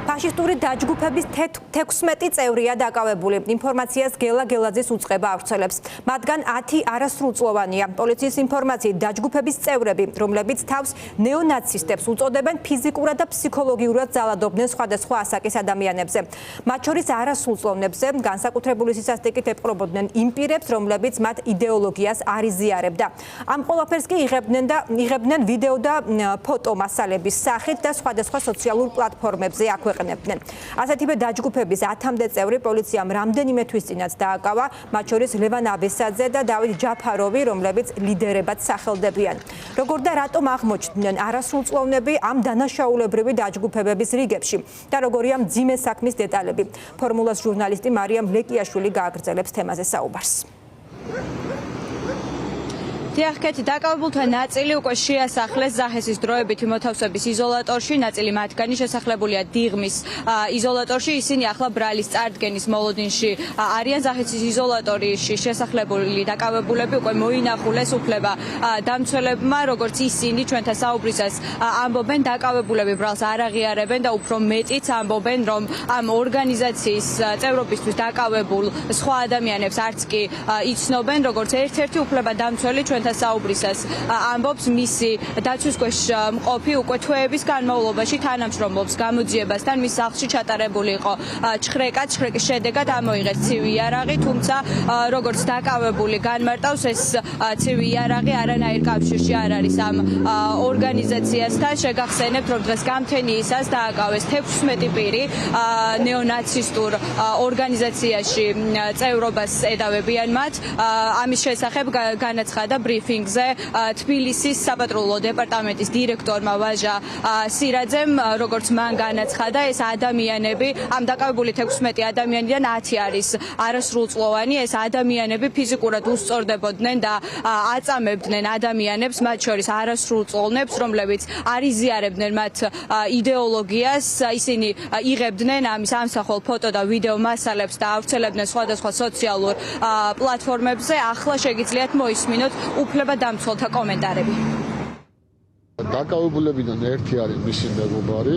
ფაშისტური დაჯგუფების 16 წევრია დაკავებული. ინფორმაციას გელა გელაძის უწყება ავრცელებს. მათგან 10 არასრულწლოვანია. პოლიციის ინფორმაციით დაჯგუფების წევრები, რომლებიც თავს ნეონაცისტებს უწოდებენ, ფიზიკურად და ფსიქოლოგიურად ძალადობდნენ სხვადასხვა ასაკის ადამიანებზე. მათ შორის არასრულწლოვნებზე განსაკუთრებული სისასტიკით ეპყრობოდნენ იმ პირებს, რომლებიც მათ იდეოლოგიას არ იზიარებდა. ამ ყველაფერს კი იღებდნენ ვიდეო და ფოტო მასალების სახით და სხვადასხვა სოციალურ პლატფორმებზე აქვეყნებდნენ. ასეთივე დაჯგუფების 10-მდე წევრი პოლიციამ რამდენიმე თვის წინაც დააკავა, მათ შორის ლევან აბესაძე და დავით ჯაფაროვი, რომლებიც ლიდერებად სახელდებიან. როგორ და რატომ აღმოჩნდნენ არასრულწლოვნები ამ დანაშაულებრივი დაჯგუფებების რიგებში და როგორია მძიმე საქმის დეტალები. ფორმულას ჟურნალისტი მარიამ ლეკიაშვილი გააგრძელებს თემაზე საუბარს. დიახ, დაკავებულთა ნაწილი უკვე შეასახლეს ზაჰესის დროებითი მოთავსების იზოლატორში, ნაწილი მათგანი შესახლებულია დიღმის იზოლატორში, ისინი ახლა ბრალის წარდგენის მოლოდინში არიან. ზაჰესის იზოლატორში შესახლებული დაკავებულები უკვე მოინახულეს უფლება დამცველებმა, როგორც ისინი ჩვენთან საუბრისას ამბობენ, დაკავებულები ბრალს არ აღიარებენ და უფრო მეტიც ამბობენ, რომ ამ ორგანიზაციის წევრობისთვის დაკავებულ სხვა ადამიანებს არც კი იცნობენ, როგორც ერთ-ერთი უფლება დამცველი ჩვენთან საუბრისას ამბობს მისი დაცვის ქვეშ მყოფი უკვე თვეების განმავლობაში თანამშრომლობს გამოძიებასთან. მის სახლში ჩატარებული იყო ჩხრეკაც, ჩხრეკის შედეგად ამოიღეს ცივი იარაღი, თუმცა როგორც დაკავებული განმარტავს, ეს ცივი იარაღი არანაირ კავშირში არ არის ამ ორგანიზაციასთან. შეგახსენებთ, რომ დღეს გამთენიისას დააკავეს 16 პირი ნეონაცისტურ ორგანიზაციაში წევრობას ედავებიან მათ. ამის შესახებ განაცხადა ბრიფინგზე თბილისის საპატრულო დეპარტამენტის დირექტორმა ვაჟა სირაძემ, როგორც მან განაცხადა, ეს ადამიანები, ამ დაკავებული 16 ადამიანიდან 10 არის არასრულწლოვანი. ეს ადამიანები ფიზიკურად უსწორდებოდნენ და აწამებდნენ ადამიანებს, მათ შორის არასრულწლოვნებს, რომლებიც არ იზიარებდნენ მათ იდეოლოგიას. ისინი იღებდნენ ამის ამსახველ ფოტო და ვიდეო მასალებს და ავრცელებდნენ სხვადასხვა სოციალურ პლატფორმებზე. ახლა შეგიძლიათ მოისმინოთ უფლება დამცველთა კომენტარები. დაკავებულებიდან ერთი არის მისი მეგობარი,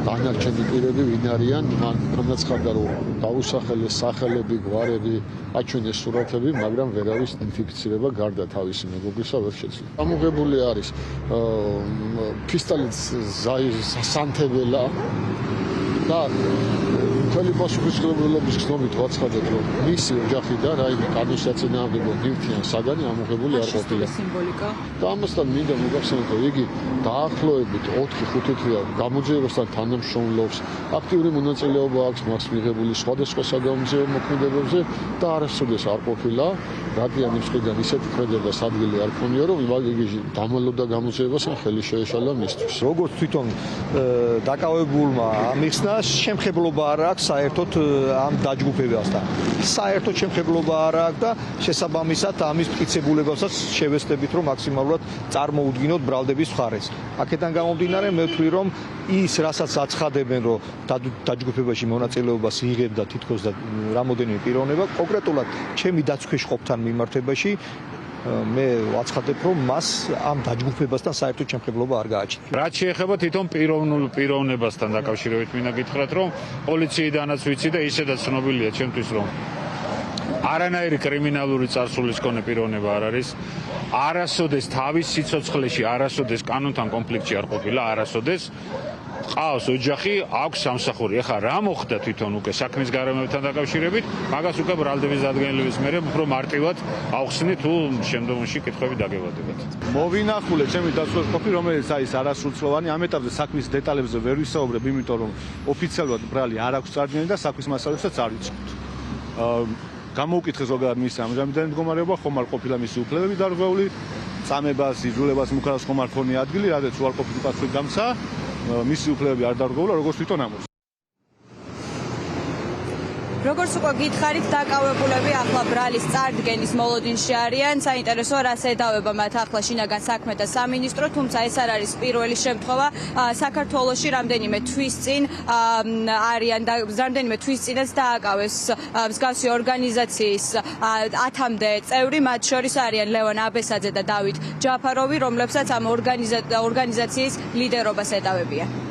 დანარჩენი პირები ვინ არიან, მან განაცხადა, რომ დაუსახელეს სახელები, გვარები, აჩვენეს სურათები, მაგრამ ვერავის იდენტიფიცირება გარდა თავისი მეგობრისა ვერ შეძლო. ამოღებული არის ფისტალიც სანთებელა და მთელი პასუხისმგებლობის გზნობით ვაცხადებ, რომ მისი ოჯახი და რაიმე კანონსაწინააღმდეგო ნივთიან საგანი ამოღებული არ ყოფილა. და ამასთან მინდა მოგახსენოთ, რომ იგი დაახლოებით 4-5 თვეა გამოძიებასთან თანამშრომლობს, აქტიური მონაწილეობა აქვს მას მიღებული სხვადასხვა საგამოძიებო მოქმედებებზე და არასოდეს არ ყოფილა რადიანის მხრიდან ისეთი ქმედებას ადგილი არ ქონია, რომ იგი დამალობდა გამოძიებას ან ხელი შეეშალა მისთვის. როგორც თვითონ დაკავებულმა ამიხსნა, შემხებლობა არ აქვს საერთოდ ამ დაჯგუფებასთან. საერთოდ შემხებლობა არ აქვს და შესაბამისად ამის მტკიცებულებასაც შევესწრებით, რომ მაქსიმალურად წარმოუდგინოთ ბრალდების მხარეს. აქედან გამომდინარე, მე ვთვლი, რომ ის, რასაც აცხადებენ, რომ დაჯგუფებაში მონაწილეობას იღებდა თითქოს და რამოდენიმე პიროვნება, კონკრეტულად ჩემი დაცვის ყოფთან მიმართებაში მე ვაცხადებ, რომ მას ამ დაჯგუფებასთან საერთოდ შემხებლობა არ გააჩნია. რაც შეეხება თვითონ პიროვნებასთან დაკავშირებით, მინდა გითხრათ, რომ პოლიციიდანაც ვიცი და ისედაც ცნობილია ჩემთვის, რომ არანაირი კრიმინალური წარსულის მქონე პიროვნება არ არის. არასოდეს თავის სიცოცხლეში, არასოდეს კანონთან კონფლიქტში არ ყოფილა, არასოდეს. ყავს ოჯახი, აქვს სამსახური. ეხლა რა მოხდა თვითონ უკვე საქმის გარემოებთან დაკავშირებით, მაგას უკვე ბრალდების დადგენილების მერე უფრო მარტივად ავხსნი თუ შემდგომში კითხვები დაგებადებათ. მოვინახულე ჩემი დაცვის ყოფი, რომელიც არის არასრულწლოვანი. ამ ეტაპზე საქმის დეტალებზე ვერ ვისაუბრებ, იმიტომ რომ ოფიციალურად ბრალი არ აქვს წარდგენილი და საქმის მასალებსაც არ ვიცნობთ. გამოუკითხეს ზოგადად მისი ამჟამინდელი მდგომარეობა, ხომ არ ყოფილა მისი უფლებები დარღვეული, წამებას, იძულებას მუქარას ხომ არ ქონია ადგილი, რადგან უარ ყოფილი პასუხი გამცა, მისი უფლებები არ დარღვეულა, როგორც თვითონ ამბობს. როგორც უკვე გითხარით, დაკავებულები ახლა ბრალის წარდგენის მოლოდინში არიან. საინტერესოა, რას ედავება მათ ახლა შინაგან საქმეთა სამინისტრო, თუმცა ეს არ არის პირველი შემთხვევა. საქართველოში რამდენიმე თვის წინ არიან და რამდენიმე თვის წინაც დააკავეს მსგავსი ორგანიზაციის 10-მდე წევრი, მათ შორის არიან ლევან აბესაძე და დავით ჯაფაროვი, რომლებსაც ამ ორგანიზაციის ლიდერობას ედავებიან.